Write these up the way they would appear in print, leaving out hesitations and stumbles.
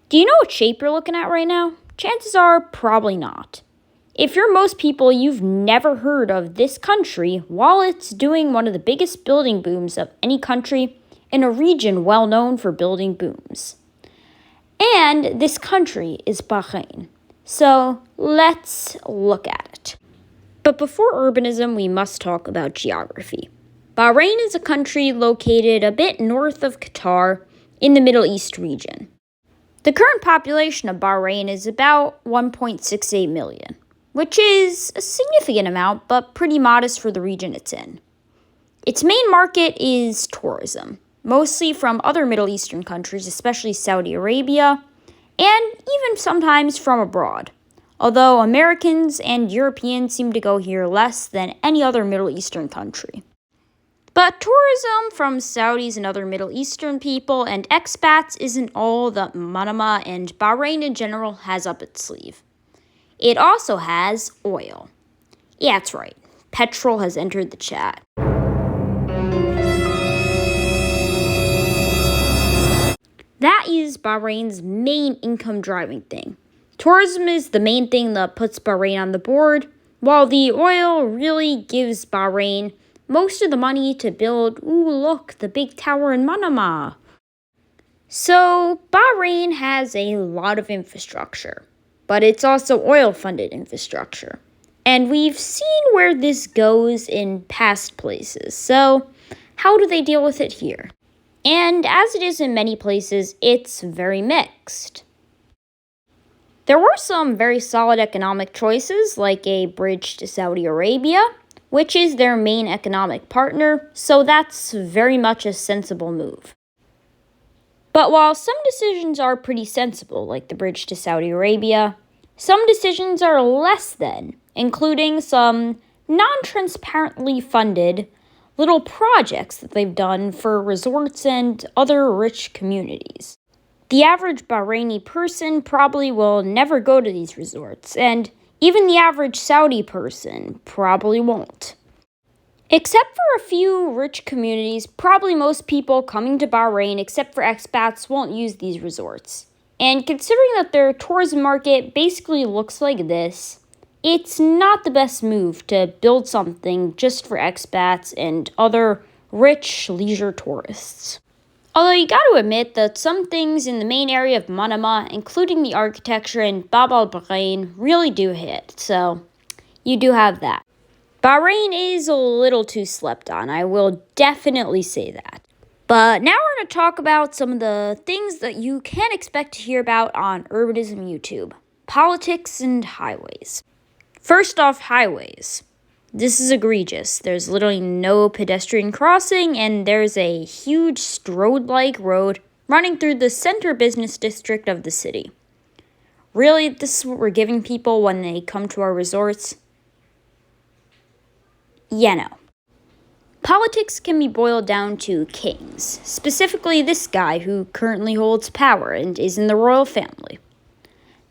Do you know what shape you're looking at right now? Chances are probably not. If you're most people, you've never heard of this country while it's doing one of the biggest building booms of any country in a region well known for building booms. And this country is Bahrain. So let's look at it. But before urbanism, we must talk about geography. Bahrain is a country located a bit north of Qatar in the Middle East region. The current population of Bahrain is about 1.68 million, which is a significant amount, but pretty modest for the region it's in. Its main market is tourism, mostly from other Middle Eastern countries, especially Saudi Arabia, and even sometimes from abroad, although Americans and Europeans seem to go here less than any other Middle Eastern country. But tourism from Saudis and other Middle Eastern people and expats isn't all that Manama and Bahrain in general has up its sleeve. It also has oil. Yeah, that's right. Petrol has entered the chat. That is Bahrain's main income driving thing. Tourism is the main thing that puts Bahrain on the board, while the oil really gives Bahrain most of the money to build, the big tower in Manama. So Bahrain has a lot of infrastructure, but it's also oil-funded infrastructure. And we've seen where this goes in past places, so how do they deal with it here? And as it is in many places, it's very mixed. There were some very solid economic choices, like a bridge to Saudi Arabia, which is their main economic partner, so that's very much a sensible move. But while some decisions are pretty sensible, like the bridge to Saudi Arabia, some decisions are less than, including some non-transparently funded little projects that they've done for resorts and other rich communities. The average Bahraini person probably will never go to these resorts, and even the average Saudi person probably won't. Except for a few rich communities, probably most people coming to Bahrain, except for expats, won't use these resorts. And considering that their tourism market basically looks like this, it's not the best move to build something just for expats and other rich leisure tourists. Although you got to admit that some things in the main area of Manama, including the architecture and Bab al-Bahrain, really do hit, so you do have that. Bahrain is a little too slept on, I will definitely say that. But now we're going to talk about some of the things that you can expect to hear about on Urbanism YouTube. Politics and highways. First off, highways. This is egregious. There's literally no pedestrian crossing, and there's a huge strode-like road running through the center business district of the city. Really, this is what we're giving people when they come to our resorts? Yeah, no. Politics can be boiled down to kings, specifically this guy who currently holds power and is in the royal family.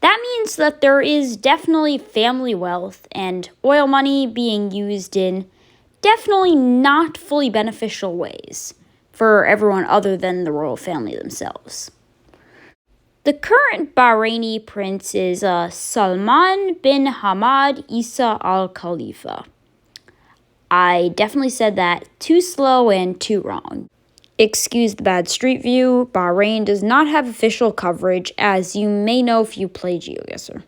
That means that there is definitely family wealth and oil money being used in definitely not fully beneficial ways for everyone other than the royal family themselves. The current Bahraini prince is Salman bin Hamad Isa Al Khalifa. I definitely said that too slow and too wrong. Excuse the bad street view, Bahrain does not have official coverage, as you may know if you play GeoGuessr.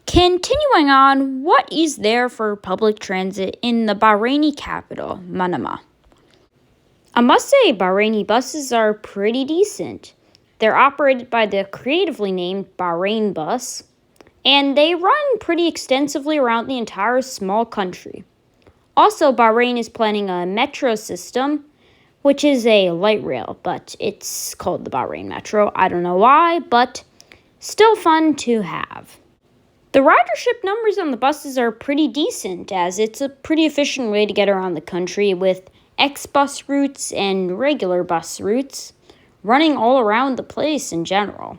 Continuing on, what is there for public transit in the Bahraini capital, Manama? I must say Bahraini buses are pretty decent. They're operated by the creatively named Bahrain Bus, and they run pretty extensively around the entire small country. Also, Bahrain is planning a metro system, which is a light rail, but it's called the Bahrain Metro. I don't know why, but still fun to have. The ridership numbers on the buses are pretty decent, as it's a pretty efficient way to get around the country with X-bus routes and regular bus routes running all around the place in general.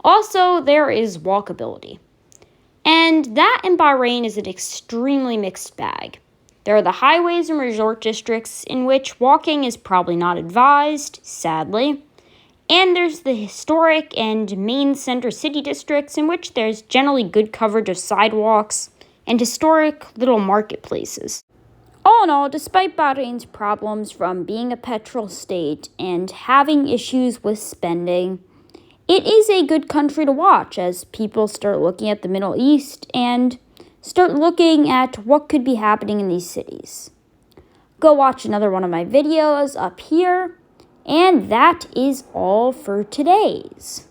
Also, there is walkability. And that in Bahrain is an extremely mixed bag. There are the highways and resort districts in which walking is probably not advised, sadly, And there's the historic and main center city districts, in which there's generally good coverage of sidewalks and historic little marketplaces. All in all, despite Bahrain's problems from being a petrol state and having issues with spending, it is a good country to watch as people start looking at the Middle East and start looking at what could be happening in these cities. Go watch another one of my videos up here, and that is all for today's.